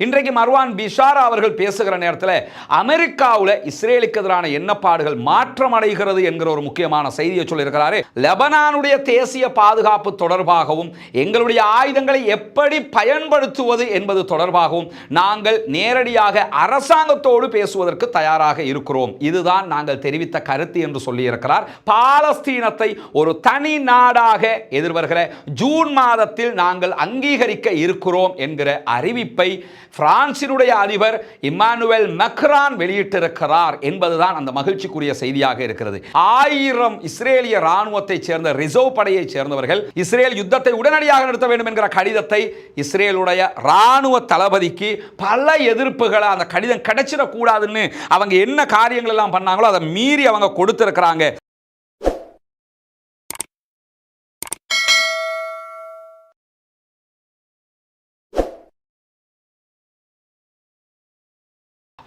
இன்றைக்கு மர்வான் பிஷாரா அவர்கள் பேசுகிற நேரத்தில் அமெரிக்காவில் இஸ்ரேலுக்கு எதிரான எண்ணப்பாடுகள் மாற்றம் அடைகிறது என்கிற ஒரு முக்கியமான செய்தியை சொல்லியிருக்கிறாரு. லெபனானுடைய தேசிய பாதுகாப்பு தொடர்பாகவும் எங்களுடைய ஆயுதங்களை எப்படி பயன்படுத்துவது என்பது தொடர்பாகவும் நாங்கள் நேரடியாக அரசாங்கத்தோடு பேசுவதற்கு தயாராக இருக்கிறோம். இதுதான் நாங்கள் தெரிவித்த கருத்து என்று சொல்லியிருக்கிறார். பாலஸ்தீனத்தை ஒரு தனி நாடாக எதிர்வருகிற ஜூன் மாதத்தில் நாங்கள் அங்கீகரிக்க இருக்கிறோம் என்கிற அறிவிப்பை பிரான்சினுடைய அதிபர் இம்மானுவேல் மேக்ரான் வெளியிட்டிருக்கிறார் என்பதுதான் அந்த மகிழ்ச்சிக்குரிய செய்தியாக இருக்கிறது. 1000 இஸ்ரேலிய ராணுவத்தை சேர்ந்த ரிசர்வ் படையை சேர்ந்தவர்கள் இஸ்ரேல் யுத்தத்தை உடனடியாக நிறுத்த வேண்டும் என்கிற கடிதத்தை இஸ்ரேலுடைய ராணுவ தளபதிக்கு பல எதிர்ப்புகளை அந்த கடிதம் கிடைச்சிடக்கூடாதுன்னு அவங்க என்ன காரியங்கள் எல்லாம் பண்ணாங்களோ அதை மீறி அவங்க கொடுத்திருக்கிறாங்க.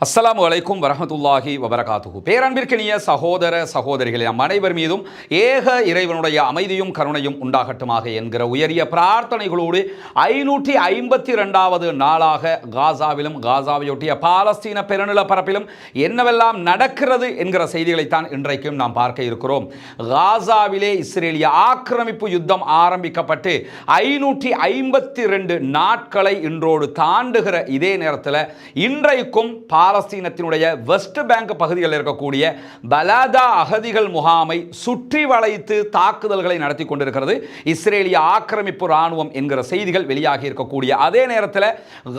அஸ்ஸலாமு அலைக்கும் வரஹ்மத்துல்லாஹி வபரகாத்துஹு. பேரன்பிற்கினிய சகோதர சகோதரிகளே, நம் அனைவர் மீதும் ஏக இறைவனுடைய அமைதியும் கருணையும் உண்டாகட்டுமாக என்கிற உயரிய பிரார்த்தனைகளோடு 552வது நாளாக காசாவிலும் காசாவையொட்டிய பாலஸ்தீன பெருநில பரப்பிலும் என்னவெல்லாம் நடக்கிறது என்கிற செய்திகளைத்தான் இன்றைக்கும் நாம் பார்க்க இருக்கிறோம். காசாவிலே இஸ்ரேலிய ஆக்கிரமிப்பு யுத்தம் ஆரம்பிக்கப்பட்டு 552 நாட்களை இன்றோடு தாண்டுகிற இதே நேரத்தில் இன்றைக்கும் பாலஸ்தீனத்தினுடைய வெஸ்ட் பேங்க் பகுதிகளில் இருக்கக்கூடிய பலாதா அகதிகள் முகாமை சுற்றி வளைத்து தாக்குதல்களை நடத்தி கொண்டிருக்கிறது இஸ்ரேலிய ஆக்கிரமிப்பு ராணுவம் என்கிற செய்திகள் வெளியாகி இருக்கக்கூடிய அதே நேரத்தில்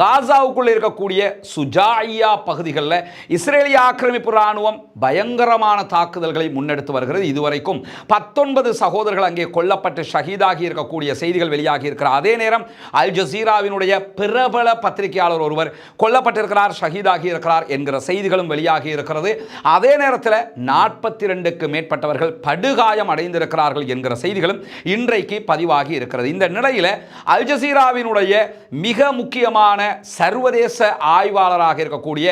காசாவுக்குள் இருக்கக்கூடிய சுஜாயியா பகுதிகளில் இஸ்ரேலிய ஆக்கிரமிப்பு ராணுவம் பயங்கரமான தாக்குதல்களை முன்னெடுத்து வருகிறது. இதுவரைக்கும் 19 சகோதரர்கள் அங்கே கொல்லப்பட்டு ஷஹீதாகி இருக்கக்கூடிய செய்திகள் வெளியாகி இருக்கிறார். அதே நேரம் அல் ஜசீராவினுடைய பிரபல பத்திரிகையாளர் ஒருவர் கொல்லப்பட்டிருக்கிறார், ஷஹீதாகி இருக்கிறார் என்கிற செய்திகளும் வெளியாகி இருக்கிறது. அதே நேரத்தில் 42க்கு மேற்பட்டவர்கள் படுகாயம் அடைந்திருக்கிறார்கள் என்கிற செய்திகளும் இன்றைக்கு பதிவாகி இருக்கிறது. இந்த நிலையில் அல் ஜசீராவினுடைய மிக முக்கியமான சர்வதேச ஆய்வாளராக இருக்கக்கூடிய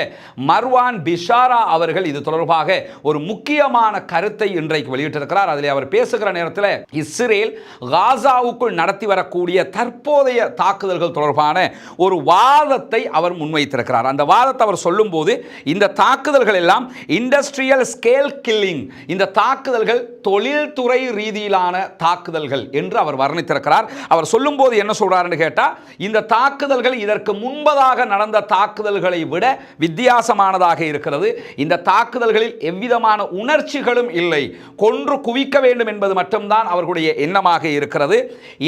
மர்வான் பிஷாரா அவர்கள் இது தொடர்பாக ஒரு முக்கியமான கருத்தை இன்றைக்கு வெளியிட்டிருக்கிறார். அதில் அவர் பேசுகிற நேரத்தில் இஸ்ரேல் காசாவுக்குள் நடத்தி வரக்கூடிய தற்போதைய தாக்குதல்கள் தொடர்பான ஒரு வாதத்தை அவர் முன்வைத்திருக்கிறார். அந்த வாதத்தை அவர் சொல்லும் போது இந்த தாக்குதல்கள் எல்லாம் இண்டஸ்ட்ரியல் ஸ்கேல் கில்லிங், இந்த தாக்குதல்கள் தொழில்துறை ரீதியிலான தாக்குதல்கள் என்று அவர் வர்ணித்திருக்கிறார். அவர் சொல்லும் போது என்ன சொல்றாருன்னு கேட்டா, இந்த தாக்குதல்கள் இதற்கு முன்பதாக நடந்த தாக்குதல்களை விட வித்தியாசமானதாக இருக்கிறது. இந்த தாக்குதல்களில் எவ்விதமான உணர்ச்சிகளும் இல்லை, கொன்று குவிக்க வேண்டும் என்பது மட்டும்தான் அவர்களுடைய எண்ணமாக இருக்கிறது.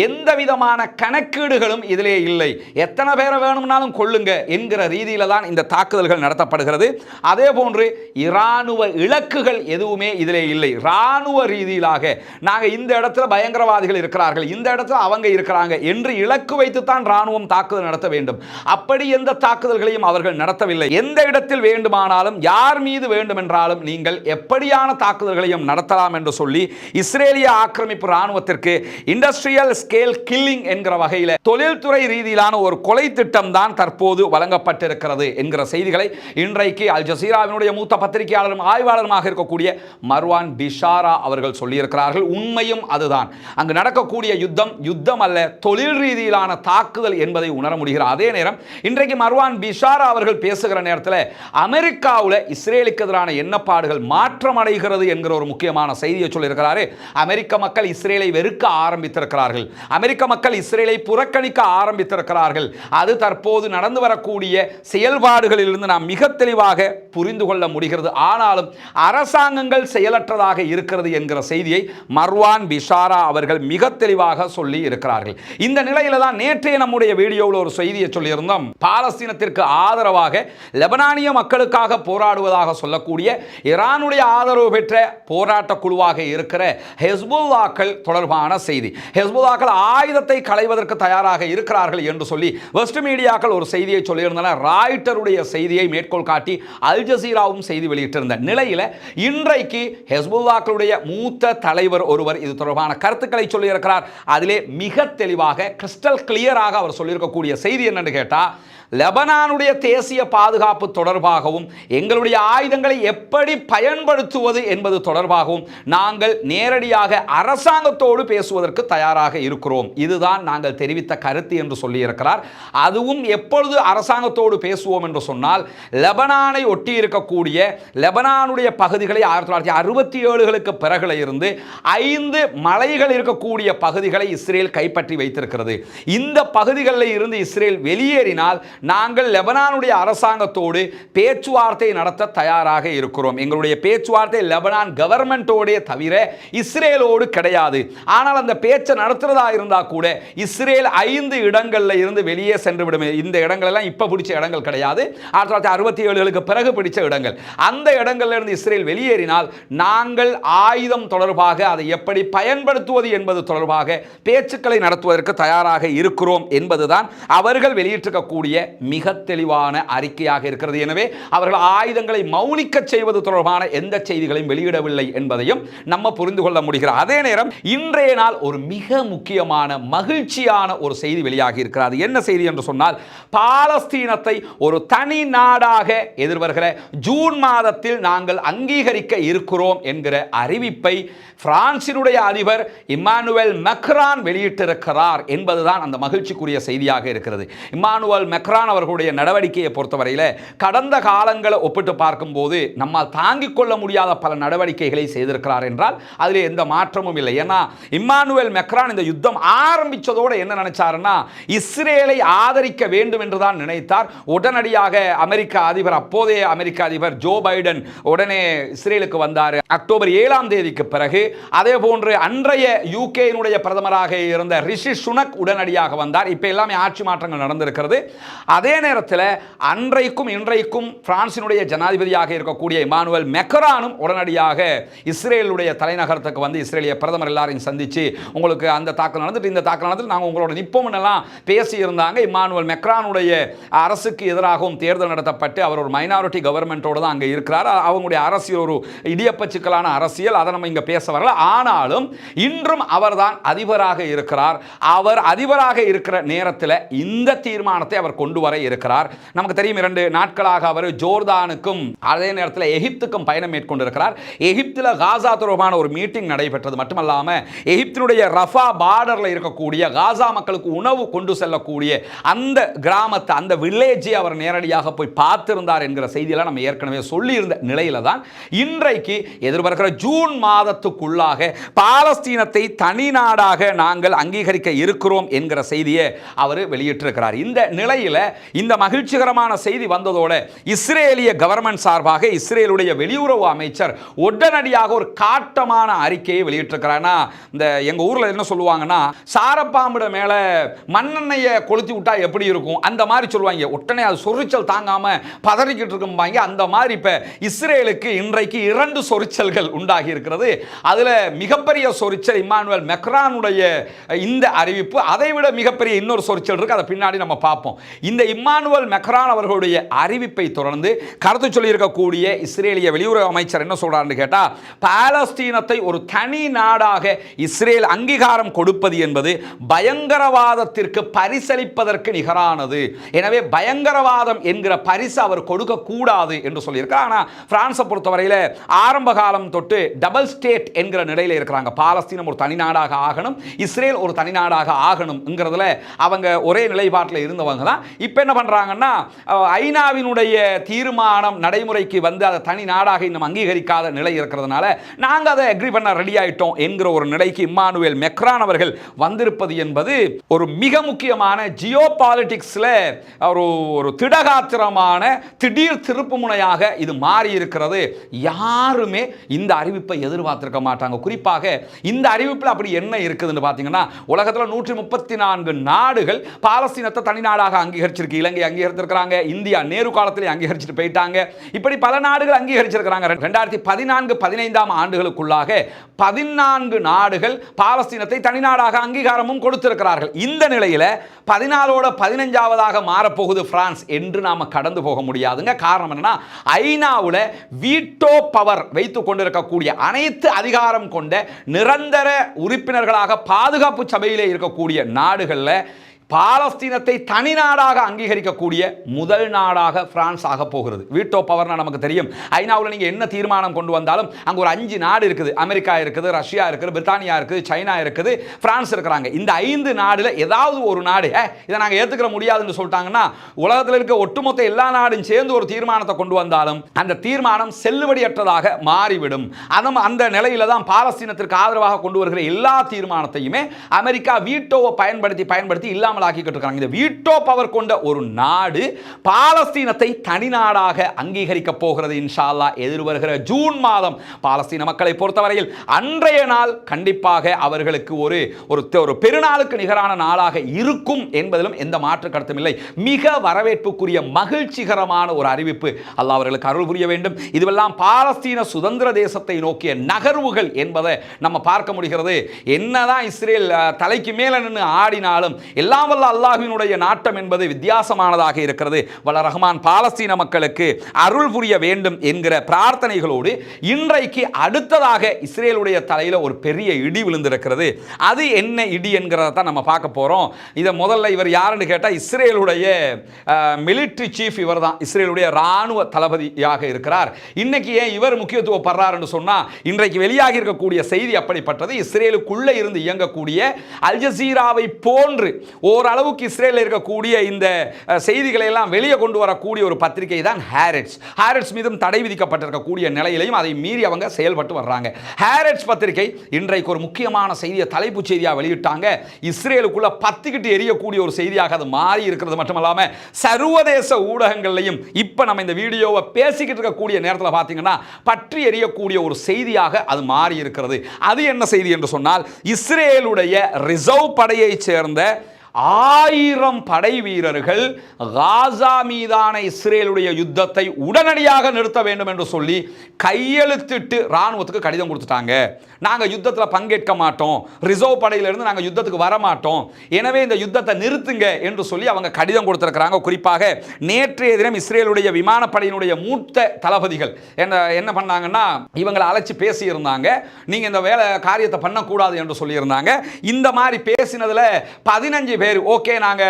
எந்த விதமான கணக்கீடுகளும் இதிலே இல்லை, எத்தனை பேரை வேணும்னாலும் கொள்ளுங்க என்கிற ரீதியில தான் இந்த தாக்குதல்கள் நடத்தப்படுகிறது. அதே போன்று இராணுவ இலக்குகள் எதுவுமே இதிலே இல்லை. இராணுவ ரீதியிலாக நாங்கள் இந்த இடத்துல பயங்கரவாதிகள் இருக்கிறார்கள், இந்த இடத்துல அவங்க இருக்கிறாங்க என்று இலக்கு வைத்துத்தான் ராணுவம் தாக்குதல் நடத்த வேண்டும். அப்படி எந்த தாக்குதல்களையும் அவர்கள் நடத்தவில்லை. எந்த இடத்தில் வேண்டுமானாலும் யார் மீது வேண்டுமென்றாலும் நீங்கள் எப்படியான தாக்குதல்களையும் நடத்தலாம் என்று சொல்லி இஸ்ரேலிய ஆக்கிரமிப்பு ராணுவத்திற்கு இண்டஸ்ட்ரியல் ஸ்கேல் கில்லிங் என்கிற வகையில் தொழில்துறை ரீதியிலான ஒரு கொலை திட்டம் தான் தற்போது வழங்கப்பட்டிருக்கிறது என்கிற செய்திகளை இன்றைக்கு அல் ஜசீராவினுடைய மூத்த பத்திரிகையாளரும் ஆய்வாளருமாக இருக்கக்கூடிய மர்வான் பிஷாரா அவர்கள் சொல்லியிருக்கிறார்கள். உண்மையும் அதுதான். அங்கு நடக்கக்கூடிய யுத்தம் அல்ல, தொழில் ரீதியிலான தாக்குதல் என்பதை உணர முடிகிறது. அதே நேரம் இன்றைக்கு மர்வான் பிஷாரா அவர்கள் பேசுகிற நேரத்தில் அமெரிக்காவில் இஸ்ரேலுக்கு எதிரான எண்ணப்பாடுகள் மாற்றம் அடைகிறது என்கிற ஒரு முக்கியமான செய்தியை சொல்லியிருக்கிறாரு. அமெரிக்க மக்கள் இஸ்ரேலை வெறுக்க ஆரம்பித்திருக்கிறார்கள், அமெரிக்க மக்கள் இஸ்ரேலை புறக்கணிக்க ஆரம்பித்திருக்கிறார்கள். அது தற்போது நடந்து வரக்கூடிய செயல்பாடுகளில் இருந்து நாம் மிக தெளிவாக புரிந்து கொள்ள முடிகிறது. ஆனாலும் அரசாங்கங்கள் செயலற்றதாக இருக்கிறது என்கிற செய்தியை மர்வான் பிஷாரா அவர்கள் மிக தெளிவாக சொல்லி இருக்கிறார்கள். இந்த நிலையில தான் நேற்றைய நம்முடைய வீடியோவில் ஒரு செய்தியை சொல்லியிருந்தோம். பாலஸ்தீனத்திற்கு ஆதரவாக லெபனானிய மக்களுக்காக போராடுவதாக சொல்லக்கூடிய ஈரானுடைய ஆதரவு பெற்ற போராட்ட குழுவாக இருக்கிற ஹெஸ்புல்லாக்கள் தொடர்பான செய்தி. ஹெஸ்புல்லாக்கள் ஆயுதத்தை களைவதற்கு தயாராக இருக்கிறார்கள் என்று சொல்லி வெஸ்ட் மீடியாக்கள் ஒரு செய்தியை சொல்லியிருந்தன. ராய்ட்டருடைய செய்தியை மேற்கோள் காட்டி அல் ஜசீராவும் செய்தி வெளியிட்டிருந்த நிலையில் இன்றைக்கு ஹெஸ்புல்லாக்களுடைய மூத்த தலைவர் ஒருவர் இது தொடர்பான கருத்துக்களை சொல்லியிருக்கிறார். அதிலே மிக தெளிவாக கிறிஸ்டல் கிளியராக அவர் சொல்லியிருக்கக்கூடிய செய்தி என்னன்னு கேட்டால், லெபனானுடைய தேசிய பாதுகாப்பு தொடர்பாகவும் எங்களுடைய ஆயுதங்களை எப்படி பயன்படுத்துவது என்பது தொடர்பாகவும் நாங்கள் நேரடியாக அரசாங்கத்தோடு பேசுவதற்கு தயாராக இருக்கிறோம். இதுதான் நாங்கள் தெரிவித்த கருத்து என்று சொல்லியிருக்கிறார். அதுவும் எப்பொழுது அரசாங்கத்தோடு பேசுவோம் என்று சொன்னால், லெபனானை ஒட்டி இருக்கக்கூடிய லெபனானுடைய பகுதிகளை 1967களுக்கு பிறகுல இருந்து 5 மலைகள் இருக்கக்கூடிய பகுதிகளை இஸ்ரேல் கைப்பற்றி வைத்திருக்கிறது. இந்த பகுதிகளில் இருந்து இஸ்ரேல் வெளியேறினால் நாங்கள் லெபனானுடைய அரசாங்கத்தோடு பேச்சுவார்த்தை நடத்த தயாராக இருக்கிறோம். எங்களுடைய பேச்சுவார்த்தை லெபனான் கவர்மெண்டோட தவிர இஸ்ரேலோடு கிடையாது. ஆனால் அந்த பேச்சை நடத்துறதா இருந்தா கூட இஸ்ரேல் 5 இடங்கள்ல இருந்து வெளியே சென்று விடும். இந்த இடங்கள் எல்லாம் இப்ப பிடிச்ச இடங்கள் கிடையாது, 1967களுக்கு பிறகு பிடிச்ச இடங்கள். அந்த இடங்கள்ல இருந்து இஸ்ரேல் வெளியேறினால் நாங்கள் ஆயுதம் தொடர்பாக அதை எப்படி பயன்படுத்துவது என்பது தொடர்பாக பேச்சுக்களை நடத்துவதற்கு தயாராக இருக்கிறோம் என்பதுதான் அவர்கள் வெளியிட்டிருக்கக்கூடிய மிக தெளிவான அறிக்கையாக இருக்கிறது. எனவே அவர்கள் ஆயுதங்களை மௌனிக்க செய்வது தொடர்பான எந்த செய்திகளையும் வெளியிடவில்லை என்பதையும் நம்ம புரிந்து கொள்ள முடிகிறது. அதே நேரம் இன்றைய நாள் ஒரு மிக முக்கியமான மகிழ்ச்சியான ஒரு செய்தி வெளியாகி இருக்கிறது. என்ன செய்தி என்று சொன்னால், பாலஸ்தீனத்தை ஒரு தனி நாடாக எதிர்வருகிற ஜூன் மாதத்தில் நாங்கள் அங்கீகரிக்க இருக்கிறோம் என்கிற அறிவிப்பை பிரான்சினுடைய அதிபர் இம்மானுவேல் மெக்ரான் வெளியிட்டிருக்கிறார் என்பதுதான் அந்த மகிழ்ச்சிக்குரிய செய்தியாக இருக்கிறது. இம்மானுவேல் மெக்ரான் அவர்களுடைய நடவடிக்கையை பொறுத்தவரையில் கடந்த காலங்களை ஒப்பிட்டு பார்க்கும்போது நம்மால் தாங்கிக் கொள்ள முடியாத பல நடவடிக்கைகளை செய்திருக்கிறார் என்றால் அதில் எந்த மாற்றமும் இல்லை. ஏன்னா இம்மானுவேல் மெக்ரான் இந்த யுத்தம் ஆரம்பித்ததோடு என்ன நினைச்சாருன்னா, இஸ்ரேலை ஆதரிக்க வேண்டும் என்றுதான் நினைத்தார். உடனடியாக அப்போதைய அமெரிக்க அதிபர் ஜோ பைடன் உடனே இஸ்ரேலுக்கு வந்தார். அக்டோபர் 7ஆம் தேதிக்கு பிறகு அதே போன்று அன்றைய யூகேனுடைய பிரதமராக இருந்த ரிஷி சுனக் உடனடியாக வந்தார். இப்ப எல்லாமே ஆட்சி மாற்றங்கள் நடந்திருக்கிறது. அதே நேரத்தில் அன்றைக்கும் இன்றைக்கும் பிரான்சினுடைய ஜனாதிபதியாக இருக்கக்கூடிய இம்மானுவேல் மெக்ரானும் உடனடியாக இஸ்ரேலுடைய தலைநகரத்துக்கு வந்து இஸ்ரேலிய பிரதமர் எல்லாரையும் சந்திச்சு, உங்களுக்கு அந்த தாக்கல் நடந்துட்டு இந்த தாக்கல் நடந்துட்டு நாங்கள் உங்களோட நிற்போம் எல்லாம் பேசி இருந்தாங்க. இம்மானுவேல் மெக்ரானுடைய அரசுக்கு எதிராகவும் தேர்தல் நடத்தப்பட்டு அவர் ஒரு மைனாரிட்டி கவர்மெண்டோடு தான் அங்கே இருக்கிறார். அவங்களுடைய அரசியல் ஒரு இடியப்ப சிக்கலான அரசியல், அதை நம்ம இங்கே பேச வரல. ஆனாலும் இன்றும் அவர்தான் அதிபராக இருக்கிறார். அவர் அதிபராக இருக்கிற நேரத்தில் இந்த தீர்மானத்தை அவர் கொண்டு வர இருக்கிறார். நமக்கு தெரியும், 2 நாட்களாக அவர் ஜோர்தானுக்கும் அதே நேரத்தில் எகிப்துக்கும் பயணம் மேற்கொண்டிருக்கிறார். எகிப்தில் காசா தொடர்பான ஒரு மீட்டிங் நடைபெற்றது மட்டுமல்லாம, எகிப்தினுடைய ரஃபா பார்டர்ல இருக்கக்கூடிய காசா மக்களுக்கு உணவு கொண்டு செல்லக்கூடிய அந்த கிராமத்தை, அந்த வில்லேஜை அவர் நேரடியாக போய் பார்த்திருந்தார் என்கிற செய்தியெல்லாம் நம்ம ஏற்கனவே சொல்லியிருந்த நிலையில தான் இன்றைக்கு எதிர்வருகிற ஜூன் மாதத்துக்குள்ளாக பாலஸ்தீனத்தை தனி நாடாக நாங்கள் அங்கீகரிக்க இருக்கிறோம் என்கிற செய்தியை அவர் வெளியிட்டிருக்கிறார். இந்த நிலையில் இந்த மகிழ்ச்சிகரமான செய்தி வந்ததோட இஸ்ரேலிய கவர்மெண்ட் சார்பாக இஸ்ரேலுடைய வெளியுறவு அமைச்சர் உடனடியாக ஒரு காட்டமான அறிக்கையை வெளியிட்டிருக்கிறார். இந்த எங்க ஊர்ல என்ன சொல்லுவாங்கன்னா, சாரப்பாம்புட மேல மண்ணெண்ணெயை கொளுத்தி விட்டா எப்படி இருக்கும் அந்த மாதிரி சொல்லுவாங்க. உடனே அது சொரிச்சல் தாங்காம பதறிக்கிட்டு இருக்கும்பாங்க. அந்த மாதிரி இப்ப இஸ்ரேலுக்கு இன்றைக்கு 2 சொரிச்சல்கள் உண்டாகி இருக்கிறது. அதுல மிகப்பெரிய சொரிச்சல் இம்மானுவேல் மெக்ரானுடைய இந்த அறிவிப்பு. அதை விட மிகப்பெரிய இன்னொரு சொரிச்சல் இருக்கு, அதை பின்னாடி நம்ம பார்ப்போம். இந்த இம்மானுவேல் மெக்ரான் அவர்களுடைய அறிவிப்பை தொடர்ந்து கருத்து சொல்லியிருக்கக்கூடிய இஸ்ரேலிய வெளியுறவு அமைச்சர் என்ன சொல்றாருன்னு கேட்டா, பாலஸ்தீனத்தை ஒரு தனி நாடாக இஸ்ரேல் அங்கீகாரம் கொடுப்பது என்பது பயங்கரவாதத்திற்கு பரிசளிப்பதற்கு நிகரானது. எனவே பயங்கரவாதம் என்கிற பரிசு அவர் கொடுக்க கூடாது என்று சொல்லியிருக்கார். ஆனால் பிரான்ஸை பொறுத்தவரையில் ஆரம்ப காலம் தொட்டு டபுள் ஸ்டேட் என்கிற நிலையில் இருக்கிறாங்க. பாலஸ்தீனம் ஒரு தனி நாடாக ஆகணும், இஸ்ரேல் ஒரு தனி நாடாக ஆகணும்ங்கிறதுல அவங்க ஒரே நிலைப்பாட்டில் இருந்தவங்க தான். இப்போ என்ன பண்றாங்கன்னா, ஐநாவினுடைய தீர்மானம் நடைமுறைக்கு வந்து அதை தனி நாடாக இன்னும் அங்கீகரிக்காத நிலை இருக்கிறதுனால நாங்கள் அதை அக்ரி பண்ண ரெடி ஆயிட்டோம் என்கிற ஒரு நிலைக்கு இம்மானுவேல் மெக்ரான் அவர்கள் வந்திருப்பது என்பது ஒரு மிக முக்கியமான ஜியோ பாலிடிக்ஸ்ல ஒரு திடகாத்திரமான திடீர் திருப்பு முனையாக இது மாறி இருக்கிறது. யாருமே இந்த அறிவிப்பை எதிர்பார்த்திருக்க மாட்டாங்க. குறிப்பாக இந்த அறிவிப்பில் அப்படி என்ன இருக்குதுன்னு பார்த்தீங்கன்னா, உலகத்தில் 134 நாடுகள் பாலஸ்தீனத்தை தனி நாடாக அங்கீகரிச்சிருக்கு. இலங்கை அங்கீகரித்திருக்கிறாங்க, இந்தியா நேரு காலத்திலே அங்கீகரிச்சுட்டு போயிட்டாங்க. இப்படி பல நாடுகள் அங்கீகரிச்சிருக்கிறாங்க. 2014-15 ஆண்டுகளுக்குள்ளாக 14 நாடுகள் பாலஸ்தீனத்தை தனிநாடாக அங்கீகாரமும் கொடுத்திருக்கிறார்கள். இந்த நிலையில் 14ஓட 15ஆவதாக மாறப்போகுது பிரான்ஸ் என்று நாம கடந்து போக முடியாதுங்க. காரணம் என்னன்னா, ஐநாவுல வீட்டோ பவர் வைத்துக் கொண்டிருக்கக்கூடிய அனைத்து அதிகாரம் கொண்ட நிரந்தர உறுப்பினர்களாக பாதுகாப்பு சபையிலே இருக்கக்கூடிய நாடுகள்ல பாலஸ்தீனத்தை தனி நாடாக அங்கீகரிக்கக்கூடிய முதல் நாடாக பிரான்ஸ் ஆக போகிறது. வீட்டோ பவர்னா நமக்கு தெரியும். ஐநாவில் நீங்கள் என்ன தீர்மானம் கொண்டு வந்தாலும் அங்கே ஒரு 5 நாடு இருக்குது. அமெரிக்கா இருக்குது, ரஷ்யா இருக்குது, பிரித்தானியா இருக்குது, சைனா இருக்குது, பிரான்ஸ் இருக்கிறாங்க. இந்த 5 நாடுல ஏதாவது ஒரு நாடு இதை நாங்கள் ஏற்றுக்கிற முடியாதுன்னு சொல்லிட்டாங்கன்னா உலகத்தில் இருக்க ஒட்டுமொத்த எல்லா நாடும் சேர்ந்து ஒரு தீர்மானத்தை கொண்டு வந்தாலும் அந்த தீர்மானம் செல்லுபடியற்றதாக மாறிவிடும். அந்த நிலையில தான் பாலஸ்தீனத்திற்கு ஆதரவாக கொண்டு வருகிற எல்லா தீர்மானத்தையுமே அமெரிக்கா வீட்டோவை பயன்படுத்தி இல்லாமல் இந்த வீட்டோ பவர் கொண்ட ஒரு நாடு பாலஸ்தீனத்தை தனி நாடாக அங்கீகரிக்க போகிறது. இன்ஷா அல்லாஹ் எதிர்வருகிற ஜூன் மாதம் பாலஸ்தீன மக்களை பொறுத்தவரையில் அன்றைய நாள் கண்டிப்பாக அவர்களுக்கு ஒரு பெருநாளுக்கு நிகரான நாளாக இருக்கும் என்பதிலும் எந்த மாற்று கருத்தும் இல்லை. மிக வரவேற்புக்குரிய மகிழ்ச்சிகரமான ஒரு அறிவிப்பு. அல்லாஹ் அவர்களுக்கு அருள் புரிய வேண்டும். இதுவெல்லாம் பாலஸ்தீன சுதந்திர தேசத்தை நோக்கிய நகர்வுகள் என்பதை நம்ம பார்க்க முடிகிறது. என்னதான் இஸ்ரேல் தலைக்கு மேல நின்று ஆடினாலும் எல்லாம் வல்ல அல்லாஹ்வினுடைய நாட்டம் என்பது வித்தியாசமானதாக இருக்கிறது. வல்ல ரஹ்மான் பாலஸ்தீன மக்களுக்கு அருள் புரிய வேண்டும் என்கிற பிரார்த்தனைகளோடு இன்றைக்கு அடுத்ததாக இஸ்ரேலுடைய தலையில் ஒரு பெரிய இடி விழுந்திருக்கிறது. அது என்ன இடி என்கிறத தான் நம்ம பார்க்க போறோம். இதை முதல்ல இவர் யாருன்னு கேட்டால் இஸ்ரேலுடைய மிலிட்டரி சீஃப். இவர் தான் இஸ்ரேலுடைய ராணுவ தளபதியாக இருக்கிறார். இன்னைக்கு ஏன் இவர் முக்கியத்துவப்படுறார் என்று சொன்னா இன்றைக்கு வெளியாகி இருக்கக்கூடிய செய்தி அப்படிப்பட்டது. இஸ்ரேலுக்குள்ள இருந்து இயங்கக்கூடிய அல் ஜசீராவை போன்று ஓரளவுக்கு இஸ்ரேலில் இருக்கக்கூடிய இந்த செய்திகளை எல்லாம் வெளியே கொண்டு வரக்கூடிய ஒரு பத்திரிகை தான் ஹாரெட்ஸ் மீதும் தடை விதிக்கப்பட்டிருக்கக்கூடிய நிலையிலையும் அதை மீறி அவங்க செயல்பட்டு வர்றாங்க. ஹாரெட்ஸ் பத்திரிகை இன்றைக்கு ஒரு முக்கியமான செய்தியை தலைப்புச் செய்தியாக வெளியிட்டாங்க. இஸ்ரேலுக்குள்ள பத்திக்கிட்டு எரியக்கூடிய ஒரு செய்தியாக அது மாறி இருக்கிறது மட்டுமல்லாம சர்வதேச ஊடகங்களையும் இப்ப நம்ம இந்த வீடியோவை பேசிக்கிட்டு இருக்கக்கூடிய நேரத்தில் பார்த்தீங்கன்னா பற்றி எரியக்கூடிய ஒரு செய்தியாக அது மாறி இருக்கிறது. அது என்ன செய்தி என்று சொன்னால் இஸ்ரேலுடைய ரிசர்வ் படையை சேர்ந்த 1000 படை வீரர்கள் காசா மீதான இஸ்ரேலுடைய யுத்தத்தை உடனடியாக நிறுத்த வேண்டும் என்று சொல்லி கையெழுத்திட்டு ராணுவத்துக்கு கடிதம் கொடுத்துட்டாங்க. நாங்கள் யுத்தத்தில் பங்கேற்க மாட்டோம், ரிசர்வ் படையிலிருந்து நாங்கள் யுத்தத்துக்கு வர மாட்டோம், எனவே இந்த யுத்தத்தை நிறுத்துங்க என்று சொல்லி அவங்க கடிதம் கொடுத்திருக்கிறாங்க. குறிப்பாக நேற்றைய தினம் இஸ்ரேலுடைய விமானப்படையினுடைய மூத்த தளபதிகள் என்ன பண்ணாங்கன்னா இவங்களை அழைச்சி பேசியிருந்தாங்க. நீங்கள் இந்த காரியத்தை பண்ணக்கூடாது என்று சொல்லியிருந்தாங்க. இந்த மாதிரி பேசினதுல 15 பேர் ஓகே நாங்க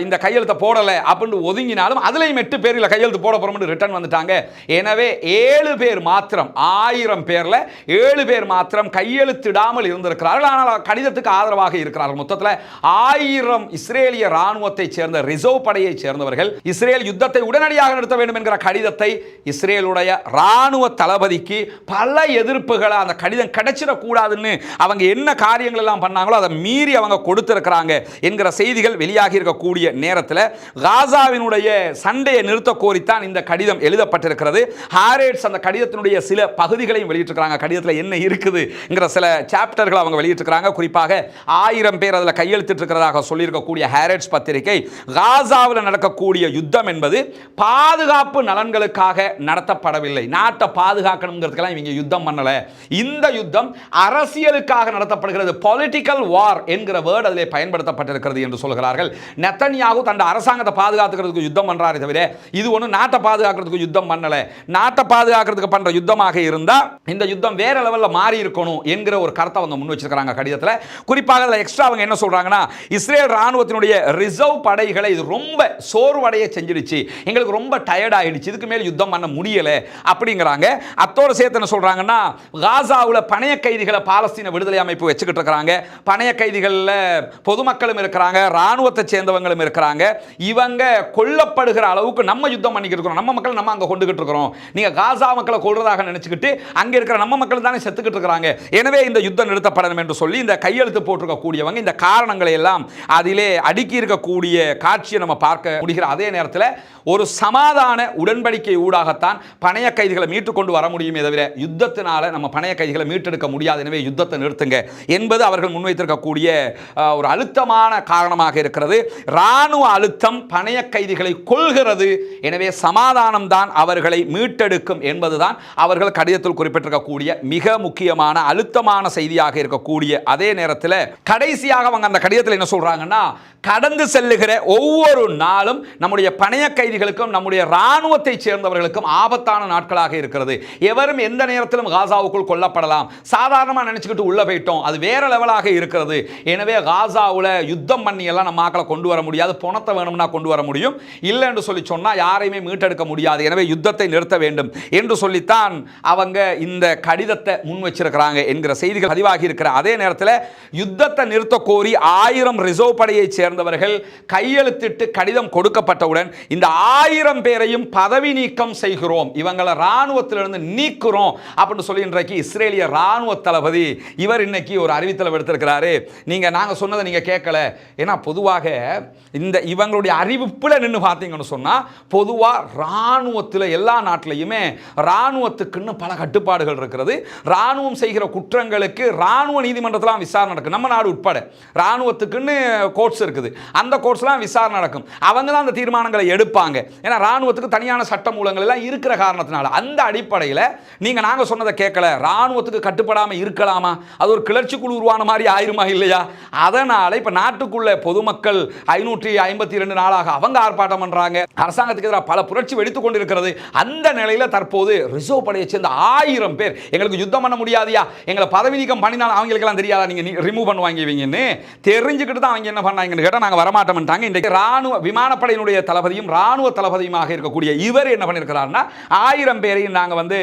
இந்த கையெழுத்தை போடல அப்படின்னு ஒதுங்கினாலும் அதுலயும் 8 பேர் இல்ல கையெழுத்து போட போறோம்னு ரிட்டர்ன் வந்துட்டாங்க. எனவே 7 பேர் மாத்திரம் 1000 பேர்ல 7 பேர் மாத்திரம் கையெழுத்திடாமல் இருந்திருக்கிறார்கள். ஆனால் கடிதத்துக்கு ஆதரவாக இருக்கிறார்கள். மொத்தத்தில் 1000 இஸ்ரேலிய ராணுவத்தை சேர்ந்த ரிசர்வ் படையை சேர்ந்தவர்கள் இஸ்ரேல் யுத்தத்தை உடனடியாக நிறுத்த வேண்டும் என்கிற கடிதத்தை இஸ்ரேலுடைய ராணுவ தளபதிக்கு பல எதிர்ப்புகளை அந்த கடிதம் கிடைச்சிடக்கூடாதுன்னு அவங்க என்ன காரியங்கள் எல்லாம் பண்ணாங்களோ அதை மீறி அவங்க கொடுத்திருக்கிறாங்க என்கிற செய்திகள் வெளியாகி இருக்கக்கூடிய நேரத்தில் காசாவினுடைய சண்டையை நிறுத்த கோரித்தான் இந்த கடிதம் எழுதப்பட்டிருக்கிறது. ஹாரெட்ஸ் அந்த கடிதத்தினுடைய சில பகுதிகளையும் வெளியிட்டிருக்கிறாங்க. கடிதத்தில் என்ன இருக்குதுங்கிற சில சாப்டர்களை அவங்க வெளியிட்டிருக்கிறாங்க. குறிப்பாக 1000 பேர் அதில் கையெழுத்திட்டு இருக்கிறதாக சொல்லியிருக்கக்கூடிய ஹாரெட்ஸ் பத்திரிகை காசாவில் நடக்கக்கூடிய யுத்தம் என்பது பாதுகாப்பு நலன்களுக்காக நடத்தப்படவில்லை. நாட்டை பாதுகாக்கணுங்கிறதுக்கெல்லாம் இவங்க யுத்தம் பண்ணல. இந்த யுத்தம் அரசியலுக்காக நடத்தப்படுகிறது. பொலிட்டிக்கல் வார் என்கிற வேர்டு அதிலே பயன்படுத்தப்பட்டிருக்கிறது என்று சொல்கிறார்கள். நெத்தன்யாகு தன் அரசாங்கத்தை பாதுகாத்துக்கிறதுக்கு யுத்தம் பண்றாரே தவிர இது ஒன்று நாட்டை பாதுகாக்கிறதுக்கு யுத்தம் பண்ணல. நாட்டை பாதுகாக்கிறதுக்கு பண்ற யுத்தமாக இருந்தா இந்த யுத்தம் வேற லெவல்ல மாறி இருக்கணும் என்கிற ஒரு கருத்தை அவங்க முன் வச்சிருக்காங்க கடிதத்தில். குறிப்பாக அதில் எக்ஸ்ட்ரா அவங்க என்ன சொல்றாங்கன்னா இஸ்ரேல் ராணுவத்தினுடைய ரிசர்வ் படைகளை இது ரொம்ப சோர்வடைய செஞ்சிடுச்சு, எங்களுக்கு ரொம்ப டயர்ட் ஆயிடுச்சு, இதுக்கு மேல் யுத்தம் பண்ண முடியல அப்படிங்கிறாங்க. அத்தோட சேர்த்து என்ன சொல்றாங்கன்னா காசாவுல பணைய கைதிகளை பாலஸ்தீன விடுதலை அமைப்பு வச்சுக்கிட்டு இருக்காங்க. பணைய கைதிகள்ல பொதுமக்களும் இருக்கிறாங்க, ராணுவத்தை சேர்ந்தவங்களும் இருக்கிறாங்க. இவங்க கொல்லப்படுகிற அளவுக்கு நம்ம யுத்தம் பண்ணிக்கிட்டு இருக்கிறோம், நம்ம மக்கள் நம்ம அங்க கொண்டுகிட்டு இருக்கிறோம், நீங்க காசா மக்களை கொல்றதாக நினைச்சுக்கிட்டு அங்க இருக்கிற நம்ம மக்கள் தானே செத்துக்கிட்டு இருக்காங்க, எனவே இந்த யுத்தம் நிறுத்தப்படணும் என்று சொல்லி இந்த கையெழுத்து போட்டிருக்க கூடியவங்க இந்த காரணங்களை எல்லாம் அதிலே அடுக்கி இருக்கக்கூடிய காட்சியை நம்ம பார்க்க முடிகிற அதே நேரத்தில் ஒரு சமாதான உடன்படிக்கை ஊடாகத்தான் பணைய கைதிகளை மீட்டு கொண்டு வர முடியுமே தவிர யுத்தத்தினால நம்ம பணைய கைதிகளை மீட்டெடுக்க முடியாது, எனவே யுத்தத்தை நிறுத்துங்க என்பது அவர்கள் முன்வைத்திருக்கக்கூடிய ஒரு அழுத்தமான காரணமாக இருக்கிறது. ராணுவ அழுத்தம் பணைய கைதிகளை கொள்கிறது, எனவே சமாதானம் தான் அவர்களை மீட்டெடுக்கும் என்பதுதான் அவர்கள் கடிதத்தில் குறிப்பிட்டிருக்கக்கூடிய மிக முக்கியமான அழுத்தமான செய்தியாக இருக்கக்கூடிய அதே நேரத்தில் கடைசியாக அவங்க அந்த கடிதத்தில் என்ன சொல்றாங்கன்னா கடந்து செல்லுகிற ஒவ்வொரு நாளும் நம்முடைய பணைய கைதிகளுக்கும் நம்முடைய ராணுவத்தை சேர்ந்தவர்களுக்கும் ஆபத்தான நாட்களாக இருக்கிறது. எவரும் எந்த நேரத்திலும் காசாவுக்குள் கொல்லப்படலாம், சாதாரணமாக நினைச்சுக்கிட்டு உள்ள போயிட்டோம், அது வேற லெவலாக இருக்கிறது. எனவே காசாவுல யுத்த யுத்தம் பண்ணி எல்லாம் நம்ம ஆக்களை கொண்டு வர முடியாது, பணத்தை வேணும்னா கொண்டு வர முடியும், இல்லை என்று சொல்லி சொன்னால் யாரையுமே மீட்டெடுக்க முடியாது, எனவே யுத்தத்தை நிறுத்த வேண்டும் என்று சொல்லித்தான் அவங்க இந்த கடிதத்தை முன் வச்சிருக்கிறாங்க என்கிற செய்திகள் பதிவாகி இருக்கிற அதே நேரத்தில் யுத்தத்தை நிறுத்த கோரி 1000 ரிசர்வ் படையைச் சேர்ந்தவர்கள் கையெழுத்திட்டு கடிதம் கொடுக்கப்பட்டவுடன் இந்த 1000 பேரையும் பதவி நீக்கம் செய்கிறோம், இவங்களை ராணுவத்திலிருந்து நீக்கிறோம் அப்படின்னு சொல்லி இன்றைக்கு இஸ்ரேலிய ராணுவ தளபதி இவர் இன்னைக்கு ஒரு அறிவித்தல் எடுத்திருக்கிறாரு. நாங்க சொன்னதை நீங்க கேட்கல. ஏன்னா பொதுவாக இந்த இவங்களுடைய அறிவிப்புல நின்று பார்த்தீங்கன்னு சொன்னா பொதுவா ராணுவத்தில் எல்லா நாட்டிலையுமே ராணுவத்துக்குன்னு பல கட்டுப்பாடுகள் இருக்கிறது. ராணுவம் செய்கிற குற்றங்களுக்கு ராணுவ நீதிமன்றத்தில் விசாரணை நடக்கும், நம்ம நாடு உட்பட ராணுவத்துக்குன்னு கோர்ட்ஸ் இருக்குது, அந்த கோர்ட்ஸ்லாம் விசாரணை நடக்கும், அவங்க தான் அந்த தீர்மானங்களை எடுப்பாங்க. ஏன்னா ராணுவத்துக்கு தனியான சட்ட மூலங்கள் எல்லாம் இருக்கிற காரணத்தினால அந்த அடிப்படையில் நாங்க சொன்னதை கேட்கல, ராணுவத்துக்கு கட்டுப்படாமல் இருக்கலாமா, அது ஒரு கிளர்ச்சி குழு உருவான மாதிரி ஆயிருமா இல்லையா? அதனால இப்ப நாட்டுக்குள்ள பொதுமக்கள் 552 நாளாக அவங்க ஆர்ப்பாட்டம் பண்றாங்க, அரசாங்கத்துக்கு எதிராக பல புரட்சி வெடித்துக் கொண்டிருக்கிறது. அந்த நிலையில தற்போது ரிசர்வ் படையை சேர்ந்த 1000 பேர் எங்களுக்கு யுத்தம் பண்ண முடியாதியா, எங்களை பதவி நீக்கம் பண்ணினாலும் அவங்களுக்கெல்லாம் தெரியாதா நீங்க ரிமூவ் பண்ணுவாங்கன்னு தெரிஞ்சுக்கிட்டு தான் அவங்க என்ன பண்ணாங்கன்னு கேட்டால் நாங்கள் வரமாட்டோம்ட்டாங்க. இன்றைக்கு ராணுவ விமானப்படையினுடைய தளபதியும் ராணுவ தளபதியுமாக இருக்கக்கூடிய இவர் என்ன பண்ணியிருக்கிறாருன்னா 1000 பேரையும் நாங்கள்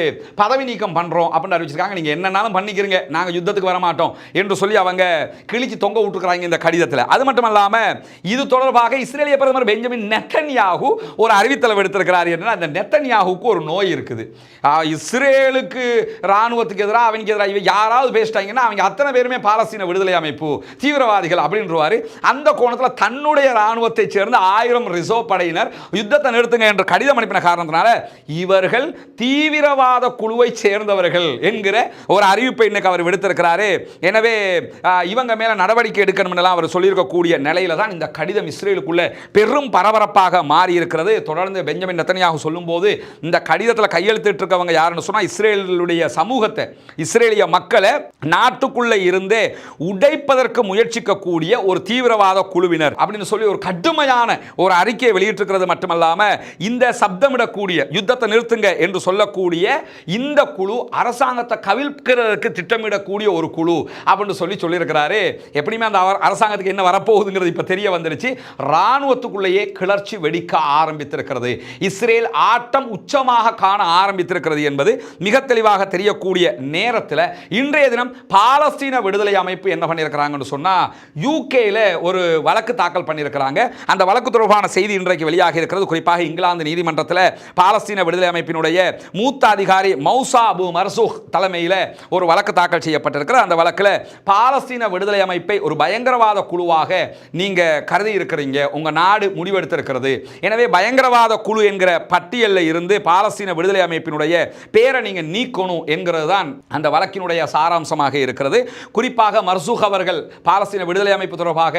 பதவி நீக்கம் பண்றோம் அப்படின்னு அறிவிச்சிருக்காங்க. நீங்க என்னன்னாலும் பண்ணிக்கிறீங்க, நாங்க யுத்தத்துக்கு வரமாட்டோம் என்று சொல்லி அவங்க கிழிச்சு தொங்க விட்டுருக்காங்க இந்த கடிதத்தில். அது மட்டும் இல்லாம இது தொடர்பாக இஸ்ரேலிய பிரதமர் பெஞ்சமின் நெத்தன்யாகு ஒரு அறிவித்தல் எடுத்திருக்கிறார். என்ன அந்த நெத்தன்யாகுக்கு ஒரு நோய் இருக்குது, இஸ்ரேலுக்கு ராணுவத்துக்கு எதிராக அவனுக்கு எதிராக யாராவது பேசிட்டாங்கன்னா அவங்க அத்தனை பேருமே பாலஸ்தீன விடுதலை அமைப்பு தீவிரவாதிகள் அப்படின்றவாறு அந்த கோணத்தில் தன்னுடைய ராணுவத்தை சேர்ந்த 1000 ரிசர்வ் படையினர் யுத்தத்தை நிறுத்துங்க என்று கடிதம் அனுப்பின காரணத்தினால இவர்கள் தீவிரவாத குழுவை சேர்ந்தவர்கள் என்கிற ஒரு அறிவிப்பை இன்னைக்கு அவர் விடுத்திருக்கிறாரு. எனவே இவங்க மேல நடவடிக்கை எடுக்கணும் எல்லாம் அவர் சொல்லியிருக்கக்கூடிய நிலையில தான் இந்த கடிதம் இஸ்ரேலுக்குள்ள பெரும் பரபரப்பாக மாறி இருக்கிறது. தொடர்ந்து பெஞ்சமின் நெத்தன்யாகு சொல்லும்போது இந்த கடிதத்தில் கையெழுத்திட்டு இருக்கவங்க யாருன்னு சொன்னா இஸ்ரேலுடைய சமூகத்தை, இஸ்ரேலிய மக்களை நாட்டுக்குள்ள இருந்தே உடைப்பதற்கு முயற்சிக்கக்கூடிய ஒரு தீவிரவாத குழுவினர் அப்படின்னு சொல்லி ஒரு கடுமையான ஒரு அறிக்கையை வெளியிட்டிருக்கிறது. மட்டுமல்லாம இந்த சப்தமிடக்கூடிய யுத்தத்தை நிறுத்துங்க என்று சொல்லக்கூடிய இந்த குழு அரசாங்கத்தை கவிழ்க்கிறதுக்கு திட்டமிடக்கூடிய ஒரு குழு அப்படின்னு சொல்லியிருக்கிறாரு. எப்படியுமே அந்த அரசாங்கத்துக்கு என்ன வரப்போகுதுங்கிறது இப்ப தெரிய வந்துருச்சு. ராணுவத்துக்குள்ளேயே கிளர்ச்சி வெடிக்க ஆரம்பித்திருக்கிறது, இஸ்ரேல் ஆட்டம் உச்சமாக காண ஆரம்பித்திருக்கிறது என்பது மிக தெளிவாக தெரியக்கூடிய நேரத்தில் இன்றைய தினம் பாலஸ்தீன விடுதலை அமைப்பு என்ன பண்ணியிருக்கிறாங்கன்னு சொன்னா யூகேல ஒரு வழக்கு தாக்கல் பண்ணியிருக்கிறாங்க. அந்த வழக்கு தொடர்பான செய்தி இன்றைக்கு வெளியாக இருக்கிறது. குறிப்பாக இங்கிலாந்து நீதிமன்றத்தில் பாலஸ்தீன விடுதலை அமைப்பினுடைய மூத்த அதிகாரி மௌசா அபு மர்சூக் தலைமையில் ஒரு வழக்கு தாக்கல் செய்யப்பட்டிருக்கிறது. அந்த வழக்கில் பாலஸ்தீன விடுதலை அமைப்பை ஒரு பயங்கரவாத குழுவாக நீங்க கருதி இருக்கிறீங்க, உங்க நாடு முடிவெடுத்திருக்கிறது, எனவே பயங்கரவாத குழு என்கிற பட்டியலில் இருந்து பாலஸ்தீன விடுதலை அமைப்பினுடைய பேரை நீங்க நீக்கணும் என்கிறது தான் அந்த வழக்கினுடைய சாராம்சமாக இருக்கிறது. குறிப்பாக மர்சூக் அவர்கள் பாலஸ்தீன விடுதலை அமைப்பு தொடர்பாக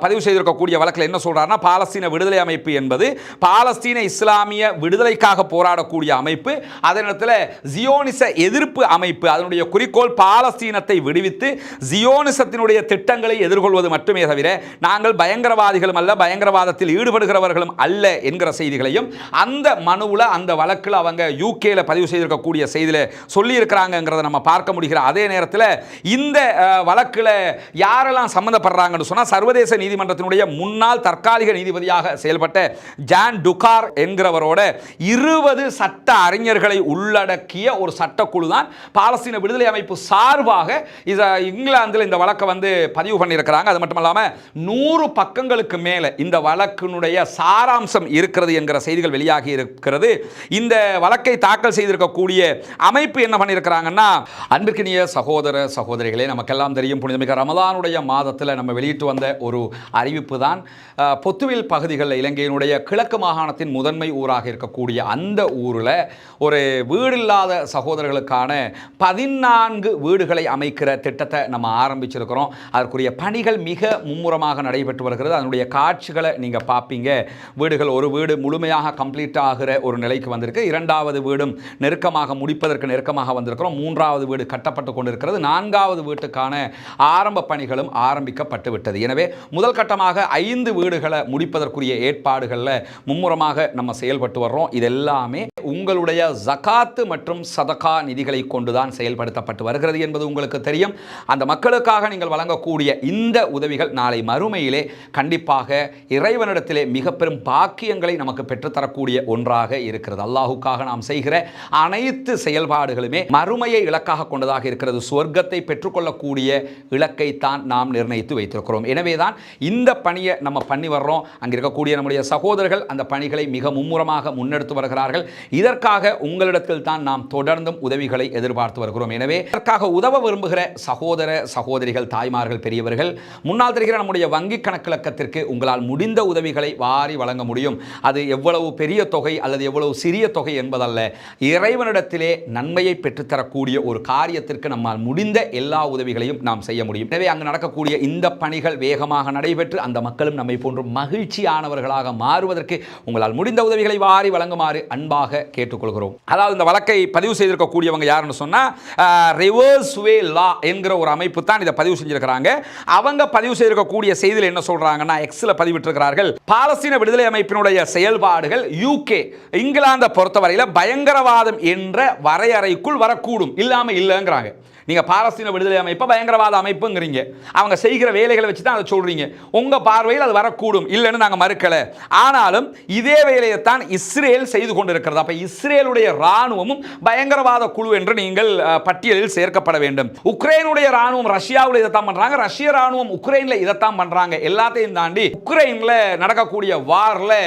பதிவு செய்திருக்கக்கூடிய வழக்கில் என்ன சொல்றாருன்னா, பாலஸ்தீன விடுதலை அமைப்பு என்பது பாலஸ்தீன இஸ்லாமிய விடுதலைக்காக போராடக்கூடிய அமைப்பு, அதே நேரத்தில் ஜியோனிச எதிர்ப்பு அமைப்பு, அதனுடைய குறிக்கோள் பாலஸ்தீனத்தை விடுவித்து ஜியோனிசத்தினுடைய திட்டங்களை எதிர்கொள்வது மட்டுமே தவிர நாங்கள் பயங்கரவாதிகளும் அல்ல, பயங்கரவாதத்தில் ஈடுபடுகிறவர்களும் அல்ல என்கிற செய்திகளையும் அந்த மனுவில் அந்த வழக்கில் அவங்க யூகேல பதிவு செய்திருக்கக்கூடிய செய்தியில சொல்லி இருக்கிறாங்கிறத நம்ம பார்க்க முடிகிற அதே நேரத்தில் இந்த வழக்கில் யாரெல்லாம் சம்பந்தப்படுறாங்கன்னு சொன்னா சர்வதேச நீதிமன்றத்தினுடைய முன்னாள் தற்காலிக நீதிபதியாக செயல்பட்ட ஜான் டுகார் என்கிறவரோட 20 சட்ட அறிஞர்களை உள்ளடக்கிய ஒரு சட்டக்குழு தான் பாலஸ்தீன விடுதலை அமைப்பு சார்பாக இங்கிலாந்தில் இந்த வழக்கை பதிவு பண்ணியிருக்கிறாங்க. அது மட்டும் இல்லாமல் 100 பக்கங்களுக்கு மேலே இந்த வழக்கினுடைய சாராம்சம் இருக்கிறது என்கிற செய்திகள் வெளியாகி இருக்கிறது. இந்த வழக்கை தாக்கல் செய்திருக்கக்கூடிய அமைப்பு என்ன பண்ணியிருக்கிறாங்கன்னா, அன்பிற்கினிய சகோதர சகோதரிகளே, நமக்கெல்லாம் தெரியும் புனிதமிக்க ரமலானுடைய மாதத்தில் நம்ம வெளியிட்டு வந்த ஒரு அறிவிப்பு தான் பொத்துவில் பகுதிகளில் இலங்கையினுடைய கிழக்கு மாகாணத்தின் முதன்மை ஊராக இருக்கக்கூடிய அந்த ஊரில் ஒரு வீடு இல்லாத சகோதரர்களுக்கான 14 வீடுகளை அமைக்கிற திட்டத்தை நம்ம ஆரம்பிச்சிருக்கிறோம். அதற்குரிய பணிகள் மிக மும்முரமாக நடைபெற்று வருகிறது. அதனுடைய காட்சிகளை நீங்கள் பார்ப்பீங்க. வீடுகள், ஒரு வீடு முழுமையாக கம்ப்ளீட் ஆகிற ஒரு நிலைக்கு வந்திருக்கு, 2வது வீடும் நெருக்கமாக முடிப்பதற்கு நெருக்கமாக வந்திருக்கிறோம், 3வது வீடு கட்டப்பட்டு கொண்டிருக்கிறது, 4வது வீட்டுக்கான ஆரம்ப பணிகளும் ஆரம்பிக்கப்பட்டு விட்டது. எனவே முதல் கட்டமாக 5 வீடுகளை முடிப்பதற்குரிய ஏற்பாடுகளில் மும்முரமாக நம்ம செயல்பட்டு வர்றோம். இதெல்லாமே உங்களுடைய ஜகாத்து மற்றும் சதகா நிதிகளை கொண்டுதான் செயல்படுத்தப்பட்டு வருகிறது என்பது உங்களுக்கு தெரியும். அந்த மக்களுக்காக நீங்கள் வழங்கக்கூடிய இந்த உதவிகள் நாளை நாளை மறுமையிலே கண்டிப்பாக இறைவனிடத்திலே மிக பெரும் பாக்கியங்களை நமக்கு பெற்றுத்தரக்கூடிய ஒன்றாக இருக்கிறது. அல்லாஹுக்காக நாம் செய்கிற அனைத்து செயல்பாடுகளுமே மறுமையை இலக்காக கொண்டதாக இருக்கிறது. சொர்க்கத்தை பெற்றுக்கொள்ளக்கூடிய இலக்கைத்தான் நாம் நிர்ணயித்து வைத்திருக்கிறோம். எனவேதான் இந்த பணியை நம்ம பண்ணி வர்றோம். அங்கே இருக்கக்கூடிய நம்முடைய சகோதரர்கள் அந்த பணிகளை மிக மும்முரமாக முன்னெடுத்து வருகிறார்கள். இதற்காக உங்களிடத்தில் தான் நாம் தொடர்ந்தும் உதவிகளை எதிர்பார்த்து வருகிறோம். எனவே இதற்காக உதவ விரும்புகிற சகோதர சகோதரிகள், தாய்மார்கள், பெரியவர்கள், முன்னால் தெரிகிற நம்முடைய வங்கி கணக்கிலக்கத்திற்கு உங்களால் முடிந்த உதவிகளை வாரி வழங்க முடியும். அது எவ்வளவு பெரிய தொகை அல்லது எவ்வளவு சிறிய தொகை என்பதல்ல, இறைவனிடத்திலே நன்மையை பெற்றுத்தரக்கூடிய ஒரு காரியத்திற்கு நம்மால் முடிந்த எல்லா உதவிகளையும் நாம் செய்ய முடியும். எனவே அங்கு நடக்கக்கூடிய இந்த பணிகள் வேகமாக நடைபெற்று அந்த மக்களும் நம்மை போன்ற மகிழ்ச்சியானவர்களாக மாறுவதற்கு உங்களால் முடிந்த உதவிகளை வாரி வழங்குமாறு அன்பாக கேட்டுக்கொள்கிறோம். அதாவது இந்த வழக்கை பதிவு செய்திருக்கக்கூடியவங்க யாருன்னு சொன்னா ரிவர்ஸ் வே லா என்கிற ஒரு அமைப்பு தான் இதை பதிவு செஞ்சிருக்கிறாங்க. அவங்க பதிவு செய்திருக்கக்கூடிய செய்தியில் என்ன சொல்றாங்கன்னா, எக்ஸ்ல பதிவிட்டிருக்கிறார்கள், பாலஸ்தீன விடுதலை அமைப்பினுடைய செயல்பாடுகள் யூகே இங்கிலாந்தை பொறுத்தவரையில் பயங்கரவாதம் என்ற வரையறைக்குள் வரக்கூடும், இல்லாம இல்லைங்கிறாங்க. நீங்கள் பாலஸ்தீன விடுதலை அமைப்பை பயங்கரவாத அமைப்புங்கிறீங்க, அவங்க செய்கிற வேலைகளை வச்சு தான் அதை சொல்கிறீங்க. உங்கள் பார்வையில் அது வரக்கூடும், இல்லைன்னு நாங்கள் மறுக்கலை. ஆனாலும் இதே வேலையைத்தான் இஸ்ரேல் செய்து கொண்டிருக்கிறது. அப்போ இஸ்ரேலுடைய இராணுவமும் பயங்கரவாத குழு என்று நீங்கள் பட்டியலில் சேர்க்கப்பட வேண்டும். உக்ரைனுடைய இராணுவம் ரஷ்யாவில் இதைத்தான் பண்ணுறாங்க, ரஷ்ய இராணுவம் உக்ரைனில் இதைத்தான் பண்ணுறாங்க. எல்லாத்தையும் தாண்டி உக்ரைனில் நடக்கக்கூடிய வாரில்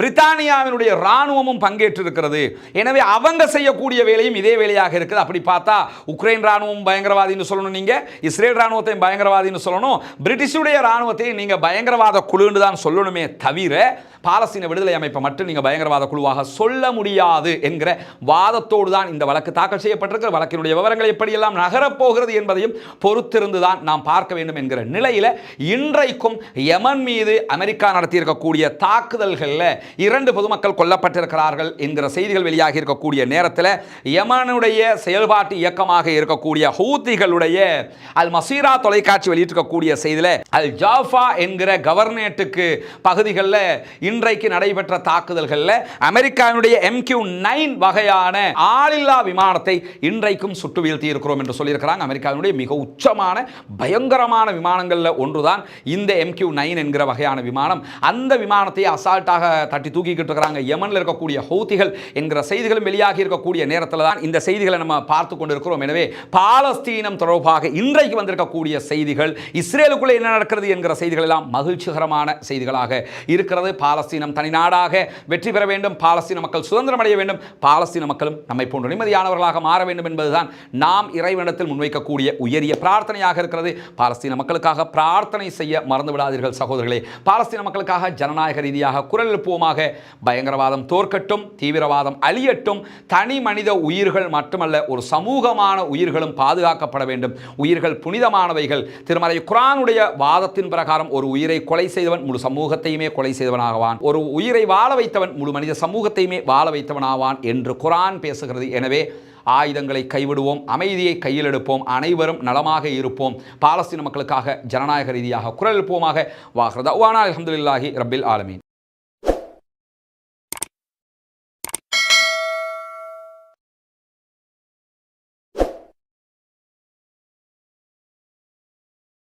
பிரித்தானியாவினுடைய இராணுவமும் பங்கேற்றிருக்கிறது. எனவே அவங்க செய்யக்கூடிய வேலையும் இதே வேலையாக இருக்குது. அப்படி பார்த்தா உக்ரைன் ராணுவம் பயங்கரவாதின்னு சொல்லணும், நீங்க இஸ்ரேல் ராணுவத்தையும் பயங்கரவாதின்னு சொல்லணும், பிரிட்டிஷுடைய ராணுவத்தையும் நீங்க பயங்கரவாத குழுன்னு தான் சொல்லணுமே தவிர பாலஸ்தீன விடுதலை அமைப்பை மட்டும் நீங்க பயங்கரவாத குழுவாக சொல்ல முடியாது என்கிற வாதத்தோடு தான் இந்த வழக்கு தாக்கல் செய்யப்பட்டிருக்கிற. வழக்கினுடைய விவரங்கள் எப்படியெல்லாம் நகரப்போகிறது என்பதையும் பொறுத்திருந்து தான் நாம் பார்க்க வேண்டும் என்கிற நிலையில் இன்றைக்கும் யமன் மீது அமெரிக்கா நடத்தியிருக்கக்கூடிய தாக்குதல்களில் 2 பொதுமக்கள் கொல்லப்பட்டிருக்கிறார்கள் என்கிற செய்திகள் வெளியாகி இருக்கக்கூடிய நேரத்தில் யமனுடைய செயல்பாட்டு இயக்கமாக இருக்கக்கூடிய ஹூத்திகளுடைய அல் மசீரா தொலைக்காட்சி வெளியிட்டிருக்கக்கூடிய செய்தியில் அல் ஜாஃபா என்கிற கவர்னேட்டுக்கு பகுதிகளில் இன்றைக்கு நடைபெற்ற தாக்குதல்களில் அமெரிக்காவினுடைய MQ-9 வகையான ஆளில்லா விமானத்தை இன்றைக்கும் சுட்டு வீழ்த்தி இருக்கிறோம் என்று சொல்லியிருக்கிறாங்க. அமெரிக்காவினுடைய மிக உச்சமான பயங்கரமான விமானங்களில் ஒன்றுதான் இந்த MQ-9 என்கிற வகையான விமானம். அந்த விமானத்தை அசால்ட்டாக தட்டி தூக்கிக்கிட்டு இருக்கிறாங்க யமனில் இருக்கக்கூடிய ஹூத்திகள் என்கிற செய்திகளும் வெளியாகி இருக்கக்கூடிய நேரத்தில் தான் இந்த செய்திகளை நம்ம பார்த்து கொண்டிருக்கிறோம். எனவே பாலஸ்தீனம் தொடர்பாக இன்றைக்கு வந்திருக்கக்கூடிய செய்திகள், இஸ்ரேலுக்குள்ளே என்ன நடக்கிறது என்கிற செய்திகள் எல்லாம் மகிழ்ச்சிகரமான செய்திகளாக இருக்கிறது. பாலஸ்தீனம் தனிநாடாக வெற்றி பெற வேண்டும், பாலஸ்தீன மக்கள் சுதந்திரம் அடைய வேண்டும், பாலஸ்தீன மக்களும் நம்மை போன்ற நிம்மதியானவர்களாக மாற வேண்டும் என்பதுதான் நாம் இறைவனிடத்தில் முன்வைக்கக்கூடிய உயரிய பிரார்த்தனையாக இருக்கிறது. பாலஸ்தீன மக்களுக்காக பிரார்த்தனை செய்ய மறந்து விடாதீர்கள் சகோதரர்களே. பாலஸ்தீன மக்களுக்காக ஜனநாயக ரீதியாக குரல் எழுப்புவோமாக. பயங்கரவாதம் தோற்கட்டும், தீவிரவாதம் அழியட்டும், தனி மனித உயிர்கள் மட்டுமல்ல ஒரு சமூகமான உயிர்களும் பாதுகாக்கப்பட வேண்டும். உயிர்கள் புனிதமானவைகள். திருமறை குர்ஆனுடைய வாதத்தின் பிரகாரம் ஒரு உயிரை கொலை செய்தவன் முழு சமூகத்தையுமே கொலை செய்தவனாகவான், ஒரு உயிரை வாழ வைத்தவன் முழு மனித சமூகத்தையுமே வாழ வைத்தவனாவான் என்று குர்ஆன் பேசுகிறது. எனவே ஆயுதங்களை கைவிடுவோம், அமைதியை கையில் எடுப்போம், அனைவரும் நலமாக இருப்போம், பாலஸ்தீன மக்களுக்காக ஜனநாயக ரீதியாக குரல் எழுப்புவோமாக. வாஹ்ரு தஅவானா அல்ஹம்துலில்லாஹி ரப்பில் ஆலமீன்.